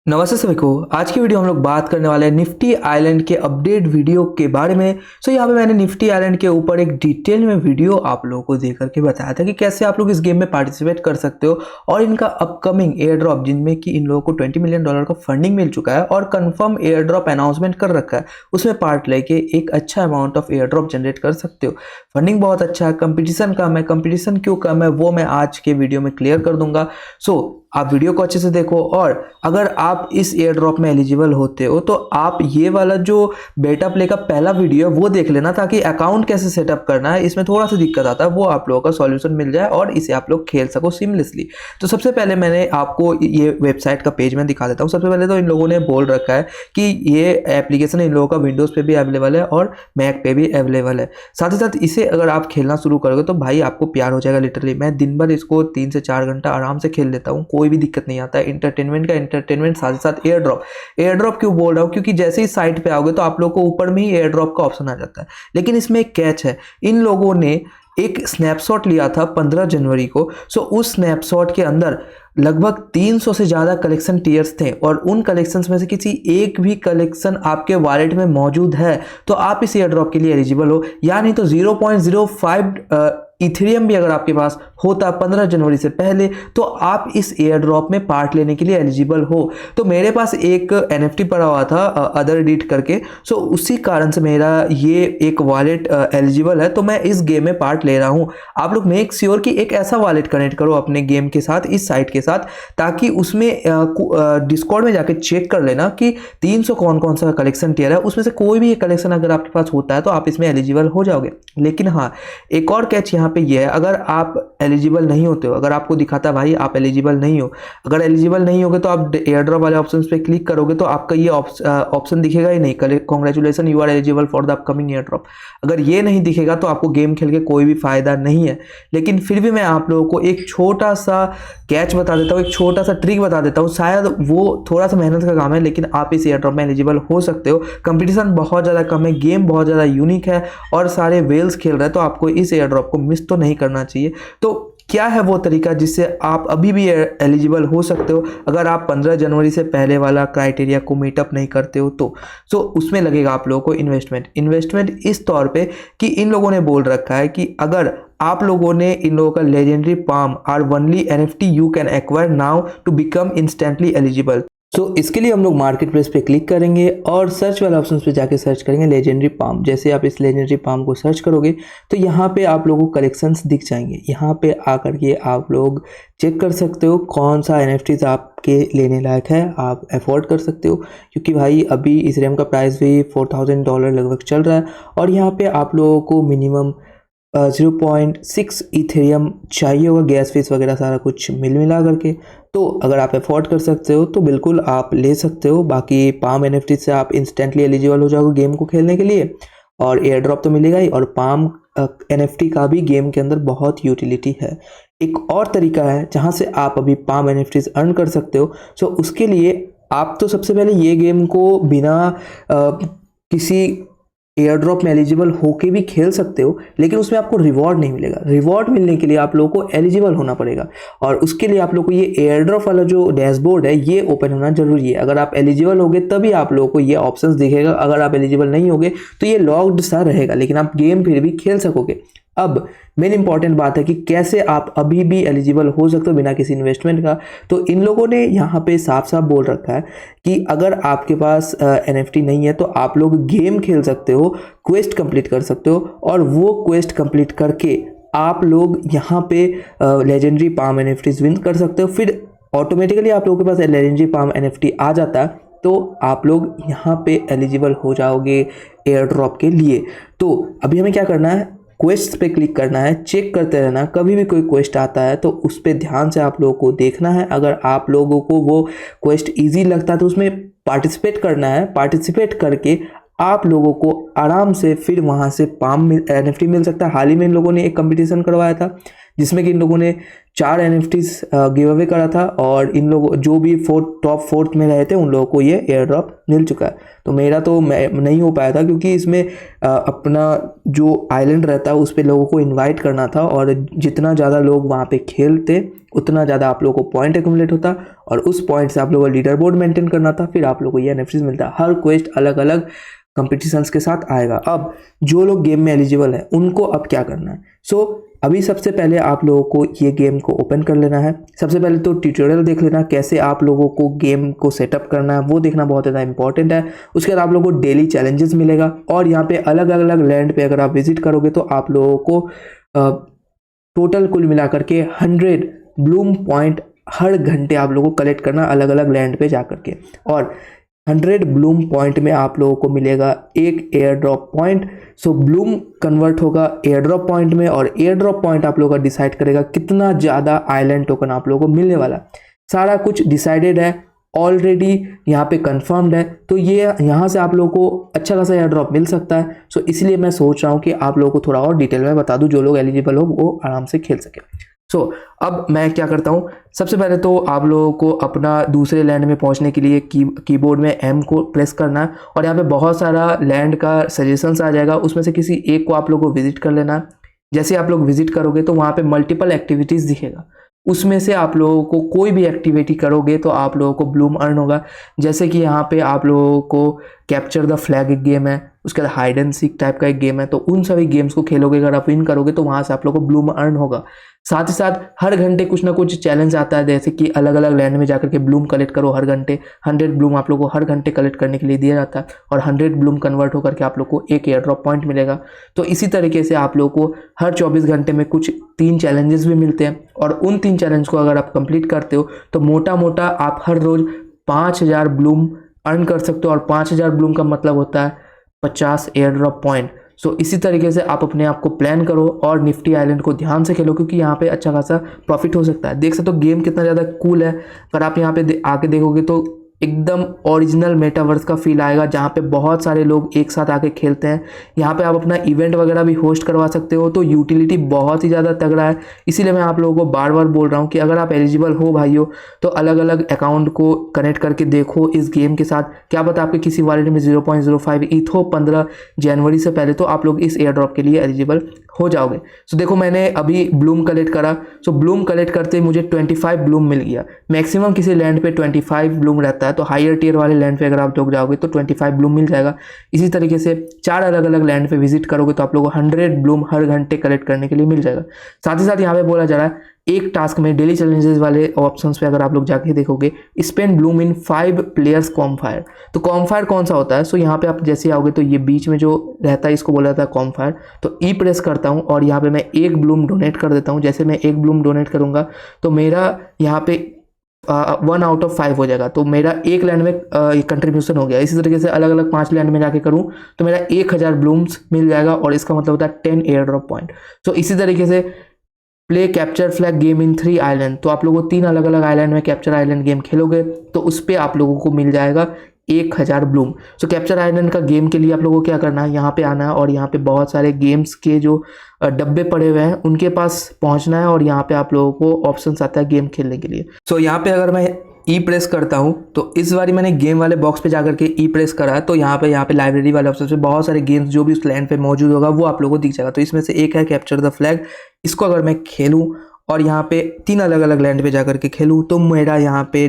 नमस्ते सभी को। आज की वीडियो हम लोग बात करने वाले हैं निफ्टी आइलैंड के अपडेट वीडियो के बारे में। यहाँ पे मैंने निफ्टी आइलैंड के ऊपर एक डिटेल में वीडियो आप लोगों को देकर के बताया था कि कैसे आप लोग इस गेम में पार्टिसिपेट कर सकते हो और इनका अपकमिंग एयर ड्रॉप जिनमें कि इन लोगों को $20 मिलियन का फंडिंग मिल चुका है और कंफर्म एयर ड्रॉप अनाउंसमेंट कर रखा है, उसमें पार्ट लेके एक अच्छा amount of air drop generate कर सकते हो। फंडिंग बहुत अच्छा है, कंपटीशन कम है। कंपटीशन क्यों कम है वो मैं आज के वीडियो में क्लियर कर दूंगा। आप वीडियो को अच्छे से देखो और अगर आप इस एयर ड्रॉप में एलिजिबल होते हो तो आप ये वाला जो बेटा प्ले का पहला वीडियो है वो देख लेना, ताकि अकाउंट कैसे सेटअप करना है इसमें थोड़ा सा दिक्कत आता है वो आप लोगों का सॉल्यूशन मिल जाए और इसे आप लोग खेल सको सीमलेसली। तो सबसे पहले मैंने आपको ये वेबसाइट का पेज में दिखा देता हूँ। सबसे पहले तो इन लोगों ने बोल रखा है कि ये एप्लीकेशन इन लोगों का विंडोज़ पे भी अवेलेबल है और मैक पे भी अवेलेबल है। साथ ही साथ इसे अगर आप खेलना शुरू करोगे तो भाई आपको प्यार हो जाएगा। लिटरली मैं दिन भर इसको 3 से 4 घंटा आराम से खेल लेता हूँ, कोई भी दिक्कत नहीं आता है। एंटरटेनमेंट साथ ही साथ एयर ड्रॉप क्यों बोल रहा हूँ, क्योंकि जैसे ही साइट पे आओगे तो आप लोगों को ऊपर में ही एयर ड्रॉप का ऑप्शन आ जाता है। लेकिन इसमें एक कैच है, इन लोगों ने एक स्नैपशॉट लिया था 15 जनवरी को। उस स्नैपशॉट के अंदर लगभग 300 से ज़्यादा कलेक्शन टीयर्स थे और उन कलेक्शंस में से किसी एक भी कलेक्शन आपके वॉलेट में मौजूद है तो आप इस एयर ड्रॉप के लिए एलिजिबल हो। या नहीं तो 0.05 इथेरियम भी अगर आपके पास होता 15 जनवरी से पहले तो आप इस एयर ड्रॉप में पार्ट लेने के लिए एलिजिबल हो। तो मेरे पास एक NFT पड़ा हुआ था अदर एडिट करके, उसी कारण से मेरा ये एक वॉलेट एलिजिबल है, तो मैं इस गेम में पार्ट ले रहा हूँ। आप लोग मेक श्योर कि एक ऐसा वॉलेट कनेक्ट करो अपने गेम के साथ, इस साइट के साथ, ताकि उसमें डिस्कॉर्ड में जाके चेक कर लेना कि 300 कौन कौन सा कलेक्शन टियर है, उसमें से कोई भी एक कलेक्शन अगर आपके पास होता है तो आप इसमें एलिजिबल हो जाओगे। लेकिन हाँ, एक और कैच यहाँ पे ये है, अगर आप एलिजिबल नहीं होते हो, अगर आपको दिखाता भाई आप एलिजिबल नहीं हो, अगर एलिजिबल नहीं होगे तो आप एयर ड्रॉप वाले ऑप्शन पे क्लिक करोगे तो आपका ये ऑप्शन दिखेगा ही नहीं, congratulation you are eligible for the upcoming airdrop. अगर ये नहीं दिखेगा तो आपको गेम खेल के कोई भी फायदा नहीं है। लेकिन फिर भी मैं आप लोगों को एक छोटा सा कैच बता देता हूँ, एक छोटा सा ट्रिक बता देता हूँ, शायद वो थोड़ा सा मेहनत का काम है लेकिन आप इस एयर ड्रॉप में एलिजिबल हो सकते हो। कंपटीशन बहुत ज़्यादा कम है, गेम बहुत ज़्यादा यूनिक है और सारे वेल्स खेल रहे हैं, तो आपको इस एयर ड्रॉप को मिस तो नहीं करना चाहिए। तो क्या है वो तरीका जिससे आप अभी भी एलिजिबल हो सकते हो अगर आप 15 जनवरी से पहले वाला क्राइटेरिया को मीटअप नहीं करते हो तो उसमें लगेगा आप लोगों को इन्वेस्टमेंट इस तौर पे कि इन लोगों ने बोल रखा है कि अगर आप लोगों ने इन लोगों का legendary palm are only NFT you can acquire now to become instantly eligible. इसके लिए हम लोग मार्केट प्लेस पे क्लिक करेंगे और सर्च वाले ऑप्शन पे जाके सर्च करेंगे लेजेंडरी पाम। जैसे आप इस लेजेंडरी पाम को सर्च करोगे तो यहाँ पे आप लोगों को कलेक्शंस दिख जाएंगे। यहाँ पे आकर के आप लोग चेक कर सकते हो कौन सा NFTs आपके लेने लायक है, आप अफोर्ड कर सकते हो, क्योंकि भाई अभी इथेरियम का प्राइस भी $4000 लगभग चल रहा है और यहाँ पे आप लोगों को मिनिमम 0.6 इथेरियम चाहिए होगा, गैस फीस वगैरह सारा कुछ मिला करके। तो अगर आप अफोर्ड कर सकते हो तो बिल्कुल आप ले सकते हो। बाकी पाम NFT से आप इंस्टेंटली एलिजिबल हो जाओगे गेम को खेलने के लिए और एयर ड्रॉप तो मिलेगा ही, और पाम NFT का भी गेम के अंदर बहुत यूटिलिटी है। एक और तरीका है जहाँ से आप अभी पाम NFTs अर्न कर सकते हो। उसके लिए आप तो सबसे पहले ये गेम को बिना किसी एयर ड्रॉप में एलिजिबल होके भी खेल सकते हो, लेकिन उसमें आपको रिवॉर्ड नहीं मिलेगा। रिवॉर्ड मिलने के लिए आप लोगों को एलिजिबल होना पड़ेगा और उसके लिए आप लोगों को ये एयर ड्रॉप वाला जो डैशबोर्ड है ये ओपन होना जरूरी है। अगर आप एलिजिबल होगे तभी आप लोगों को ये ऑप्शंस दिखेगा, अगर आप एलिजिबल नहीं होगे तो ये लॉक्ड सा रहेगा, लेकिन आप गेम फिर भी खेल सकोगे। अब मेन इंपॉर्टेंट बात है कि कैसे आप अभी भी एलिजिबल हो सकते हो बिना किसी इन्वेस्टमेंट का। तो इन लोगों ने यहाँ पे साफ साफ बोल रखा है कि अगर आपके पास NFT नहीं है तो आप लोग गेम खेल सकते हो, क्वेस्ट कंप्लीट कर सकते हो और वो क्वेस्ट कंप्लीट करके आप लोग यहाँ पे लेजेंडरी पाम NFTs विन कर सकते हो। फिर ऑटोमेटिकली आप लोगों के पास लेजेंडरी पाम NFT आ जाता है तो आप लोग यहाँ पे एलिजिबल हो जाओगे एयर ड्रॉप के लिए। तो अभी हमें क्या करना है, क्वेस्ट पे क्लिक करना है, चेक करते रहना, कभी भी कोई क्वेस्ट आता है तो उस पर ध्यान से आप लोगों को देखना है। अगर आप लोगों को वो क्वेस्ट इजी लगता है तो उसमें पार्टिसिपेट करना है। पार्टिसिपेट करके आप लोगों को आराम से फिर वहाँ से पाम NFT मिल सकता है। हाल ही में इन लोगों ने एक कंपटीशन करवाया था जिसमें कि इन लोगों ने 4 NFTs गिव अवे करा था और इन लोगों जो भी टॉप 4th में रहे थे उन लोगों को ये एयर ड्रॉप मिल चुका है। तो मेरा तो नहीं हो पाया था क्योंकि इसमें अपना जो आइलैंड रहता है उस पर लोगों को इनवाइट करना था और जितना ज़्यादा लोग वहाँ पे खेलते उतना ज़्यादा आप लोगों को पॉइंट एक्यूमुलेट होता और उस पॉइंट से आप लोगों को लीडर बोर्ड मेंटेन करना था, फिर आप लोगों को ये NFTs मिलता। हर क्वेस्ट अलग अलग कंपटीशंस के साथ आएगा। अब जो लोग गेम में एलिजिबल है उनको अब क्या करना है? अभी सबसे पहले आप लोगों को ये गेम को ओपन कर लेना है। सबसे पहले तो ट्यूटोरियल देख लेना कैसे आप लोगों को गेम को सेटअप करना है, वो देखना बहुत ज़्यादा इंपॉर्टेंट है। उसके बाद आप लोगों को डेली चैलेंजेस मिलेगा और यहाँ पे अलग अलग लैंड पे अगर आप विजिट करोगे तो आप लोगों को टोटल कुल मिलाकर के 100 ब्लूम पॉइंट हर घंटे आप लोगों को कलेक्ट करना अलग अलग लैंड पे जा करके, और 100 ब्लूम पॉइंट में आप लोगों को मिलेगा एक air drop point. Bloom convert होगा एयर ड्रॉप पॉइंट में और एयर ड्रॉप पॉइंट आप लोगों का डिसाइड करेगा कितना ज़्यादा आइलैंड टोकन आप लोगों को मिलने वाला। सारा कुछ डिसाइडेड है, ऑलरेडी यहाँ पे कंफर्म्ड है। तो ये यहाँ से आप लोगों को अच्छा खासा एयर ड्रॉप मिल सकता है। इसलिए मैं सोच रहा हूँ कि आप लोगों को थोड़ा और डिटेल में बता दूँ, जो लोग एलिजिबल हो वो आराम से खेल सके। अब मैं क्या करता हूँ, सबसे पहले तो आप लोगों को अपना दूसरे लैंड में पहुँचने के लिए कीबोर्ड में M को प्रेस करना है और यहाँ पे बहुत सारा लैंड का सजेशंस आ जाएगा, उसमें से किसी एक को आप लोगों को विजिट कर लेना है। जैसे आप लोग विजिट करोगे तो वहाँ पे मल्टीपल एक्टिविटीज़ दिखेगा, उसमें से आप लोगों को कोई भी एक्टिविटी करोगे तो आप लोगों को ब्लूम अर्न होगा। जैसे कि यहाँ पे आप लोगों को कैप्चर द फ्लैग एक गेम है, उसके बाद हाइड एंड सीक टाइप का एक गेम है, तो उन सभी गेम्स को खेलोगे अगर आप विन करोगे तो वहाँ से आप लोगों को ब्लूम अर्न होगा। साथ ही साथ हर घंटे कुछ ना कुछ चैलेंज आता है, जैसे कि अलग अलग लैंड में जाकर के ब्लूम कलेक्ट करो हर घंटे। 100 ब्लूम आप लोगों को हर घंटे कलेक्ट करने के लिए दिया जाता है और 100 ब्लूम कन्वर्ट होकर के आप लोग को एक एयर ड्रॉप पॉइंट मिलेगा। तो इसी तरीके से आप लोग को हर 24 घंटे में कुछ 3 चैलेंजेस भी मिलते हैं और उन 3 चैलेंज को अगर आप कंप्लीट करते हो तो मोटा मोटा आप हर रोज 5000 ब्लूम अर्न कर सकते हो और 5000 ब्लूम का मतलब होता है 50 एयर ड्रॉप पॉइंट। इसी तरीके से आप अपने आप को प्लान करो और निफ्टी आइलैंड को ध्यान से खेलो, क्योंकि यहाँ पे अच्छा खासा प्रॉफिट हो सकता है। देख सकते हो गेम कितना ज़्यादा कूल है। अगर आप यहाँ पे आके देखोगे तो एकदम ओरिजिनल मेटावर्स का फील आएगा, जहाँ पे बहुत सारे लोग एक साथ आके खेलते हैं। यहाँ पे आप अपना इवेंट वगैरह भी होस्ट करवा सकते हो, तो यूटिलिटी बहुत ही ज़्यादा तगड़ा है। इसीलिए मैं आप लोगों को बार बार बोल रहा हूँ कि अगर आप एलिजिबल हो भाइयों तो अलग अलग अकाउंट को कनेक्ट करके देखो इस गेम के साथ। क्या पता आपके किसी वॉलेट में 0.05 ईथ हो 15 जनवरी से पहले, तो आप लोग इस एयर ड्रॉप के लिए एलिजिबल हो जाओगे। देखो मैंने अभी ब्लूम कलेक्ट करा, ब्लूम कलेक्ट करते ही मुझे 25 ब्लूम मिल गया। मैक्सिमम किसी लैंड पे 25 ब्लूम रहता है, तो हायर टियर वाले लैंड पे अगर आप लोग जाओगे तो 25 ब्लूम मिल जाएगा। इसी तरीके से 4 अलग अलग लैंड पे विजिट करोगे तो आप लोगों को 100 ब्लूम हर घंटे कलेक्ट करने के लिए मिल जाएगा। साथ ही साथ यहाँ पे बोला जा रहा है एक टास्क में डेली चैलेंजेस वाले ऑप्शंस पे अगर आप लोग जाके देखोगे, स्पेंड ब्लूम इन 5 प्लेयर्स कॉम्फायर। तो कॉम्फायर कौन सा होता है? यहाँ पे आप जैसे आओगे तो ये बीच में जो रहता है इसको बोला जाता है कॉम्फायर। तो ई प्रेस करता हूँ और यहाँ पे मैं 1 ब्लूम डोनेट कर देता हूँ। जैसे मैं 1 ब्लूम डोनेट करूँगा तो मेरा यहाँ पे 1 आउट ऑफ 5 हो जाएगा, तो मेरा एक लैंड में कंट्रीब्यूशन हो गया। इसी तरीके से अलग अलग 5 लैंड में जाके करूँ तो मेरा 1000 ब्लूम्स मिल जाएगा और इसका मतलब होता है 10 एयर ड्रॉप पॉइंट। इसी तरीके से play capture flag game in 3 island, तो आप लोगों को 3 अलग अलग आइलैंड में कैप्चर आइलैंड गेम खेलोगे तो उस पर आप लोगों को मिल जाएगा 1000 ब्लूम। कैप्चर आइलैंड का गेम के लिए आप लोगों को क्या करना है, यहाँ पे आना है और यहाँ पे बहुत सारे गेम्स के जो डब्बे पड़े हुए हैं उनके पास पहुँचना है और यहाँ पे आप लोगों को ऑप्शंस आता है गेम खेलने के लिए। यहाँ पे अगर मैं ई प्रेस करता हूँ तो इस बार मैंने गेम वाले बॉक्स पे जाकर के ई प्रेस करा है, तो यहाँ पे लाइब्रेरी वाले ऑप्शन पे बहुत सारे गेम्स जो भी उस लैंड पे मौजूद होगा वो आप लोगों को दिख जाएगा। तो इसमें से एक है कैप्चर द फ्लैग। इसको अगर मैं खेलूँ और यहाँ पे 3 अलग अलग लैंड पे जाकर के खेलूँ तो मेरा यहाँ पे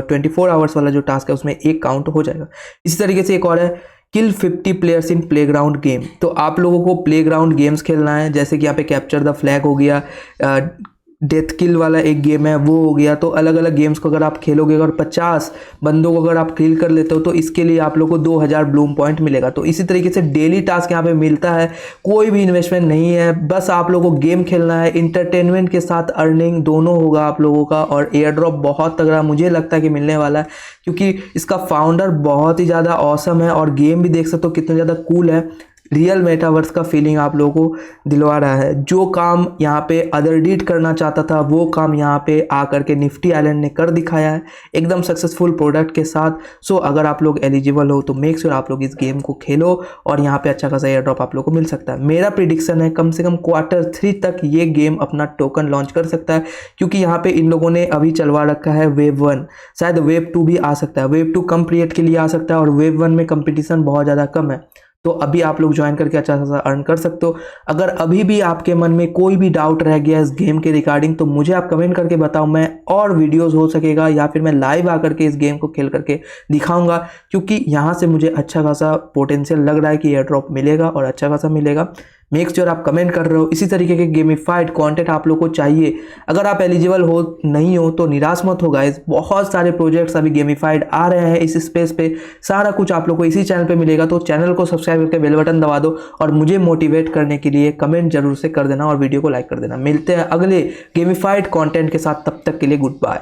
24 आवर्स वाला जो टास्क है उसमें 1 काउंट हो जाएगा। इसी तरीके से एक और है किल 50 प्लेयर्स इन प्लेग्राउंड गेम। तो आप लोगों को प्लेग्राउंड गेम्स खेलना है, जैसे कि यहाँ पे कैप्चर द फ्लैग हो गया, डेथ किल वाला एक गेम है वो हो गया। तो अलग अलग गेम्स को अगर आप खेलोगे और 50 बंदों को अगर आप किल कर लेते हो तो इसके लिए आप लोग को 2000 ब्लूम पॉइंट मिलेगा। तो इसी तरीके से डेली टास्क यहाँ पे मिलता है, कोई भी इन्वेस्टमेंट नहीं है, बस आप लोगों को गेम खेलना है। इंटरटेनमेंट के साथ अर्निंग दोनों होगा आप लोगों का, और एयर ड्रॉप बहुत तगड़ा मुझे लगता है कि मिलने वाला है, क्योंकि इसका फाउंडर बहुत ही ज़्यादा ऑसम है और गेम भी देख सकते हो कितना ज़्यादा कूल है। रियल मेटावर्स का फीलिंग आप लोगों को दिलवा रहा है। जो काम यहाँ पे अदरडीट करना चाहता था वो काम यहाँ पे आकर के निफ्टी आइलैंड ने कर दिखाया है एकदम सक्सेसफुल प्रोडक्ट के साथ। अगर आप लोग एलिजिबल हो तो मेक श्योर आप लोग इस गेम को खेलो और यहाँ पे अच्छा खासा एयर ड्रॉप आप लोग को मिल सकता है। मेरा प्रिडिक्शन है कम से कम Q3 तक ये गेम अपना टोकन लॉन्च कर सकता है, क्योंकि यहाँ पे इन लोगों ने अभी चलवा रखा है वेव 1, शायद वेव 2 भी आ सकता है। वेव 2 कम पीरियड के लिए आ सकता है और वेव 1 में कंपटीशन बहुत ज़्यादा कम है। तो अभी आप लोग ज्वाइन करके अच्छा खासा अर्न कर सकते हो। अगर अभी भी आपके मन में कोई भी डाउट रह गया इस गेम के रिगार्डिंग तो मुझे आप कमेंट करके बताओ, मैं और वीडियोस हो सकेगा या फिर मैं लाइव आकर के इस गेम को खेल करके दिखाऊंगा, क्योंकि यहाँ से मुझे अच्छा खासा पोटेंशियल लग रहा है कि एयर ड्रॉप मिलेगा और अच्छा खासा मिलेगा। मेक श्योर आप कमेंट कर रहे हो। इसी तरीके के गेमिफाइड कंटेंट आप लोग को चाहिए। अगर आप एलिजिबल हो नहीं हो तो निराश मत हो गाइस, बहुत सारे प्रोजेक्ट्स अभी गेमिफाइड आ रहे हैं इस स्पेस पे, सारा कुछ आप लोग को इसी चैनल पे मिलेगा। तो चैनल को सब्सक्राइब करके बेल बटन दबा दो और मुझे मोटिवेट करने के लिए कमेंट जरूर से कर देना और वीडियो को लाइक कर देना। मिलते हैं अगले गेमिफाइड कंटेंट के साथ, तब तक के लिए गुड बाय।